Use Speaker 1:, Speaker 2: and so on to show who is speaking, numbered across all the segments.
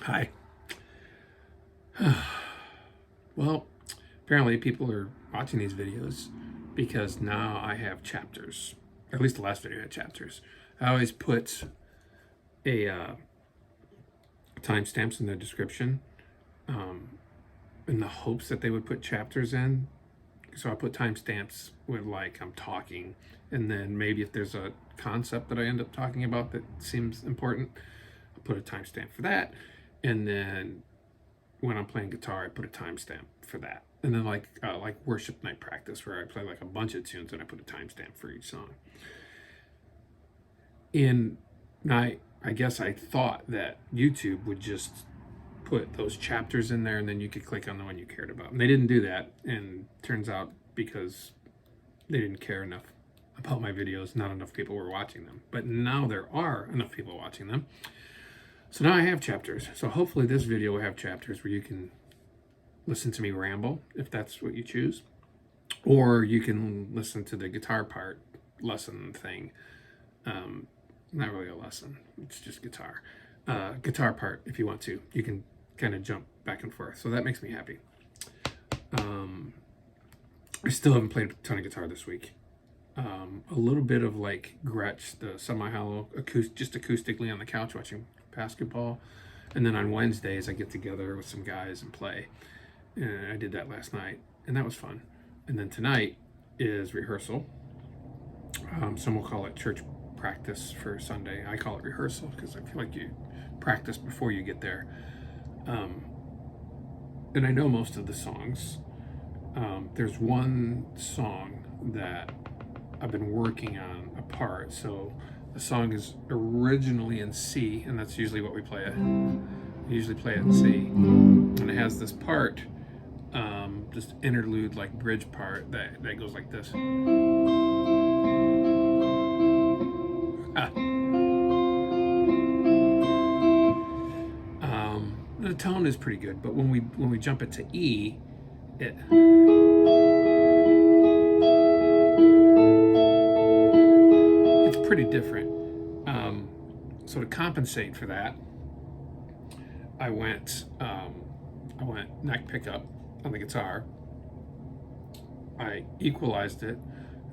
Speaker 1: Hi. Well, apparently people are watching these videos because now I have chapters. Or at least the last video had chapters. I always put a timestamps in the description in the hopes that they would put chapters in. So I put timestamps with like I'm talking, and then maybe if there's a concept that I end up talking about that seems important, I'll put a timestamp for that. And then when I'm playing guitar, I put a timestamp for that. And then like worship night practice, where I play like a bunch of tunes and I put a timestamp for each song. And I guess I thought that YouTube would just put those chapters in there and then you could click on the one you cared about. And they didn't do that. And turns out because they didn't care enough about my videos, not enough people were watching them. But now there are enough people watching them. So now I have chapters. So hopefully this video will have chapters where you can listen to me ramble, if that's what you choose. Or you can listen to the guitar part lesson thing. Not really a lesson, it's just guitar. Guitar part, if you want to. You can kind of jump back and forth. So that makes me happy. I still haven't played a ton of guitar this week. A little bit of like Gretsch, the semi-hollow, just acoustically on the couch watching basketball. And then on Wednesdays I get together with some guys and play. And I did that last night, and that was fun. And then tonight is rehearsal. Some will call it church practice for Sunday. I call it rehearsal because I feel like you practice before you get there. And I know most of the songs. There's one song that I've been working on a part. So the song is originally in C, and that's usually what we play it. We usually play it in C. And it has this part, just interlude, like bridge part that goes like this. The tone is pretty good, but when we jump it to E, it's pretty different. So to compensate for that, I went neck pickup on the guitar. I equalized it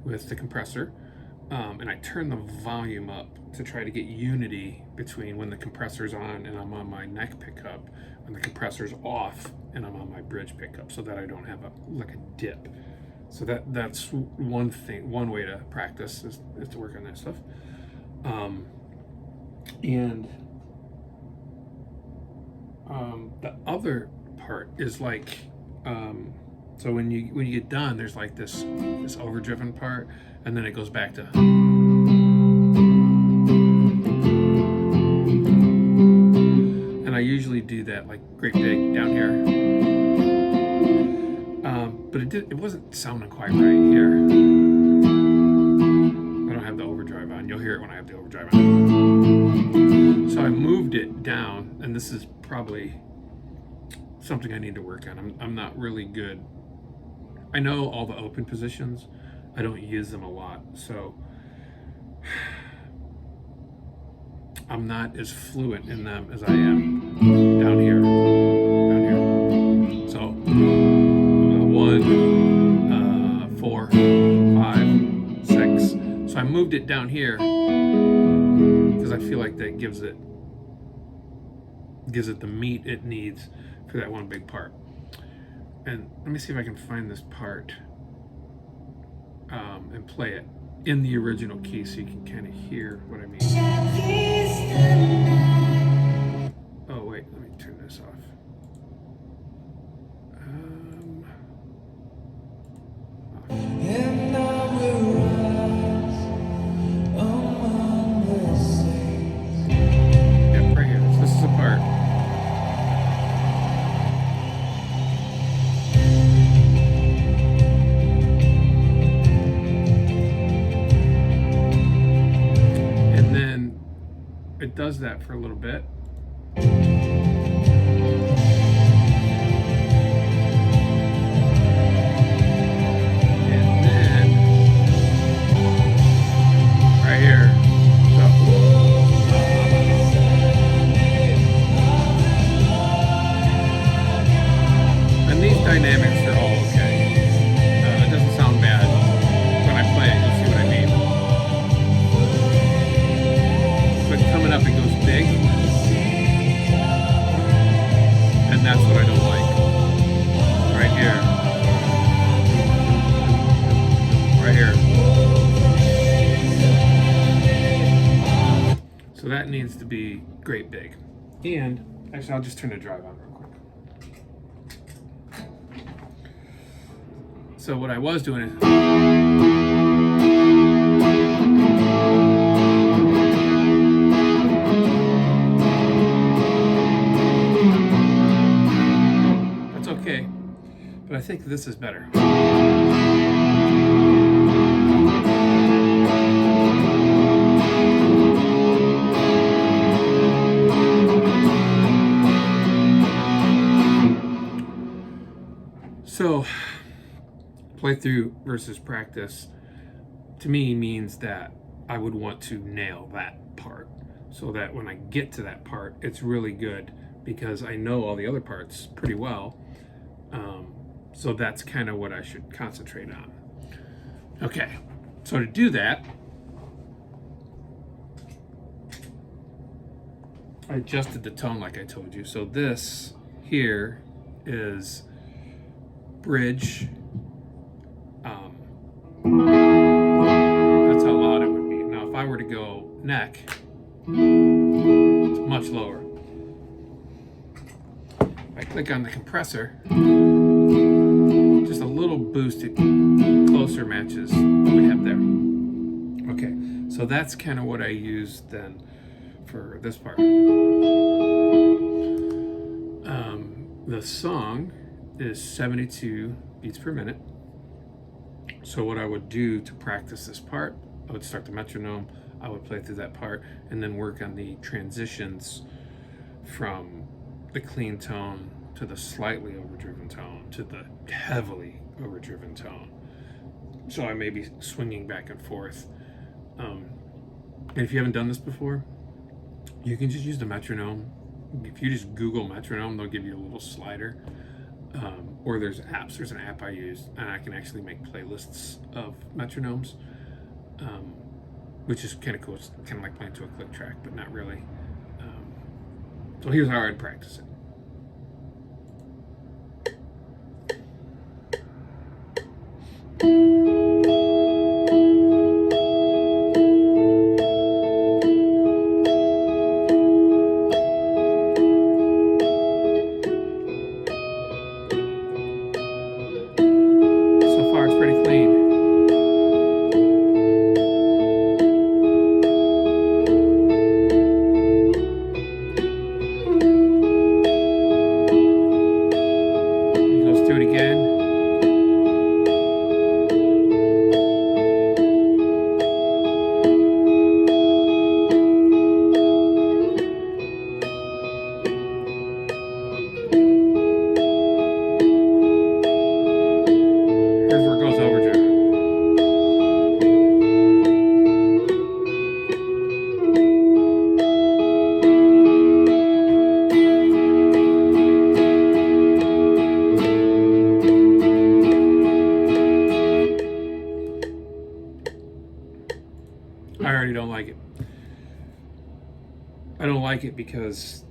Speaker 1: with the compressor, and I turned the volume up to try to get unity between when the compressor's on and I'm on my neck pickup, when the compressor's off and I'm on my bridge pickup, so that I don't have a dip. So that's one thing. One way to practice is to work on that stuff. And the other part is like, so when you get done, there's like this overdriven part, and then it goes back to. And I usually do that like great big down here. But it wasn't sounding quite right here. I don't have the overdrive on. You'll hear it when I have the overdrive on. So I moved it down, and this is probably something I need to work on. I'm not really good. I know all the open positions. I don't use them a lot, so I'm not as fluent in them as I am down here. So 1, 4, 5, 6. So I moved it down here because I feel like that gives it the meat it needs for that one big part. And let me see if I can find this part and play it in the original key so you can kind of hear what I mean. Oh wait, let me turn this off. Yeah, right here. So this is a part. It does that for a little bit. And then right here. So that needs to be great big. And actually, I'll just turn the drive on real quick. So what I was doing is that's okay, but I think this is better. So, playthrough versus practice to me means that I would want to nail that part so that when I get to that part, it's really good because I know all the other parts pretty well. So that's kind of what I should concentrate on. Okay, so to do that, I adjusted the tone like I told you. So this here is bridge. That's how loud it would be. Now if I were to go neck, it's much lower. If I click on the compressor, just a little boost, it closer matches what we have there. Okay, so that's kind of what I use then for this part. The song is 72 beats per minute. So what I would do to practice this part, I would start the metronome, I would play through that part, and then work on the transitions from the clean tone to the slightly overdriven tone to the heavily overdriven tone. So I may be swinging back and forth. And if you haven't done this before, you can just use the metronome. If you just Google metronome, they'll give you a little slider. Or there's apps. There's an app I use, and I can actually make playlists of metronomes, which is kind of cool. It's kind of like playing to a click track, but not really. So here's how I'd practice it. I already don't like it. I don't like it because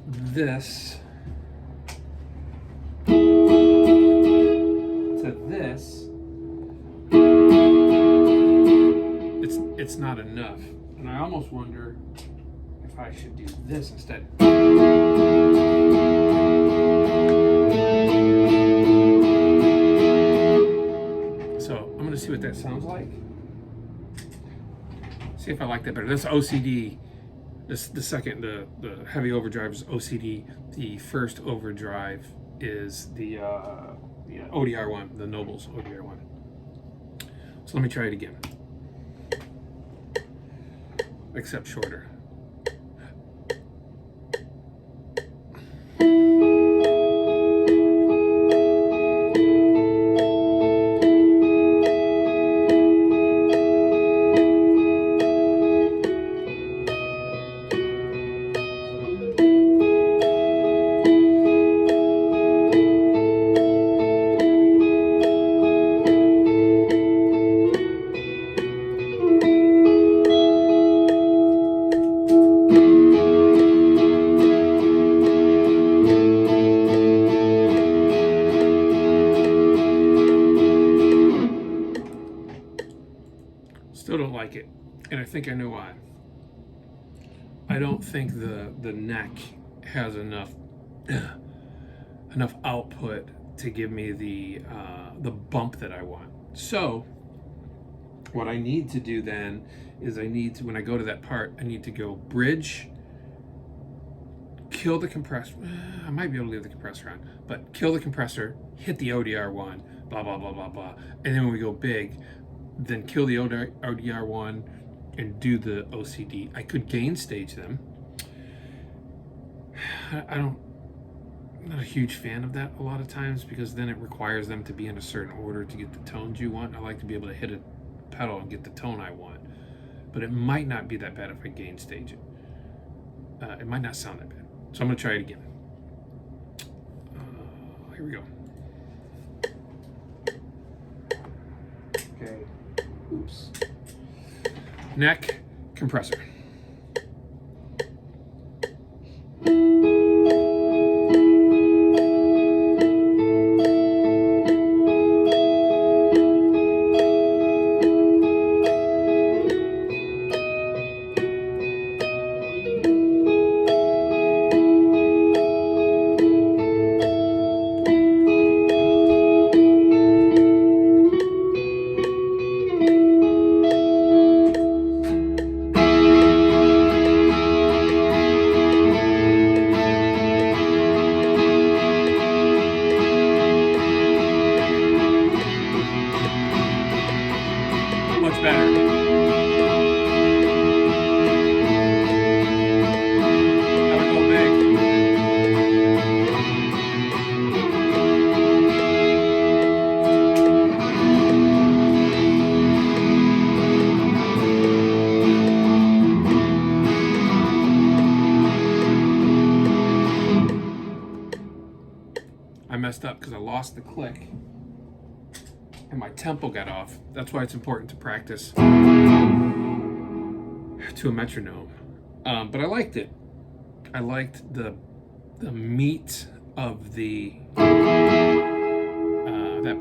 Speaker 1: this to this, it's not enough. And I almost wonder if I should do this instead. So I'm gonna see what that sounds like. See if I like that better. That's OCD. The heavy overdrive is OCD. The first overdrive is the ODR one, the Noble's ODR one. So let me try it again. Except shorter. Still don't like it, and I think I know why. think the neck has enough output to give me the bump that I want. So what I need to do then is when I go to that part, I need to go bridge, kill the compressor. I might be able to leave the compressor on, but kill the compressor, hit the ODR one, blah, blah, blah, blah, blah. And then when we go big, then kill the ODR one and do the OCD. I could gain stage them. I'm not a huge fan of that a lot of times, because then it requires them to be in a certain order to get the tones you want. I like to be able to hit a pedal and get the tone I want, but it might not be that bad if I gain stage it. It might not sound that bad. So I'm going to try it again. Here we go. Okay. Oops. Neck, compressor. Much better. Gotta go big. I messed up because I lost the click and my tempo got off. That's why it's important to practice to a metronome. But I liked it. I liked the meat of that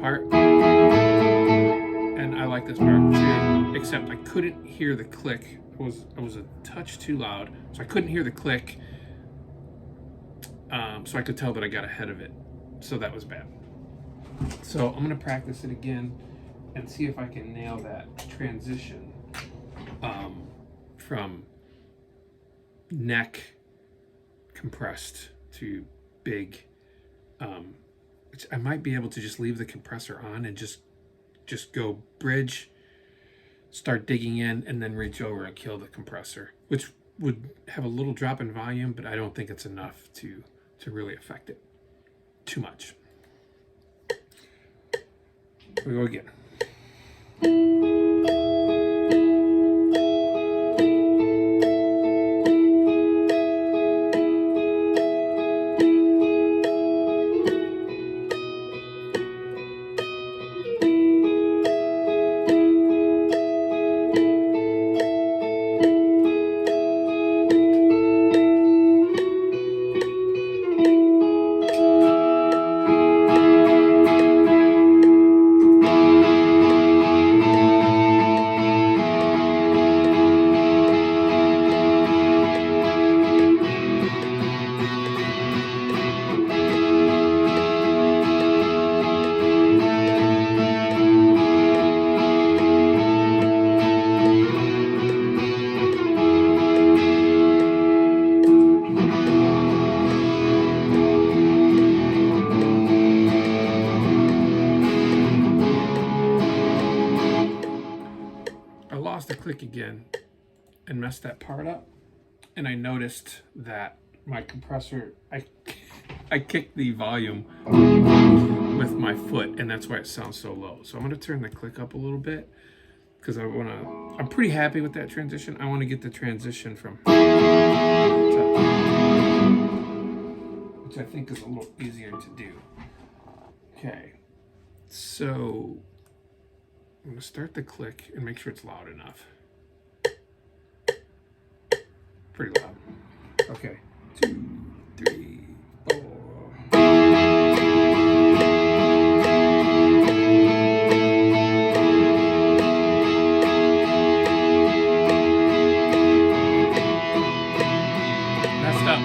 Speaker 1: part, and I like this part too. Except I couldn't hear the click. I was a touch too loud, so I couldn't hear the click. So I could tell that I got ahead of it. So that was bad. So I'm going to practice it again and see if I can nail that transition from neck compressed to big. I might be able to just leave the compressor on and just go bridge, start digging in, and then reach over and kill the compressor, which would have a little drop in volume, but I don't think it's enough to really affect it too much. Here we go again. The click again and messed that part up, and I noticed that my compressor, I kicked the volume with my foot, and that's why it sounds so low. So I'm going to turn the click up a little bit because I'm pretty happy with that transition. I want to get the transition from which I think is a little easier to do. Okay, so I'm going to start the click and make sure it's loud enough. Pretty loud. Okay. 2, 3, 4. messed up.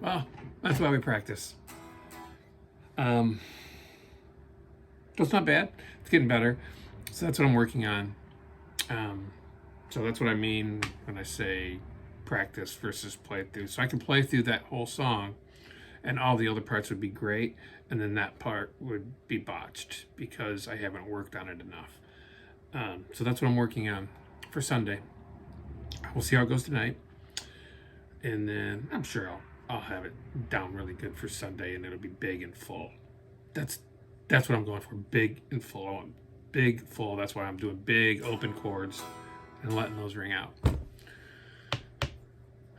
Speaker 1: Well, that's why we practice. So it's not bad. It's getting better. So that's what I'm working on. So that's what I mean when I say practice versus play through. So I can play through that whole song and all the other parts would be great. And then that part would be botched because I haven't worked on it enough. So that's what I'm working on for Sunday. We'll see how it goes tonight. And then I'm sure I'll have it down really good for Sunday and it'll be big and full. That's what I'm going for, big and full. Big, full, that's why I'm doing big open chords and letting those ring out.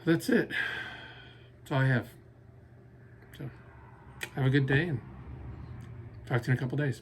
Speaker 1: That's it. That's all I have. So have a good day and talk to you in a couple days.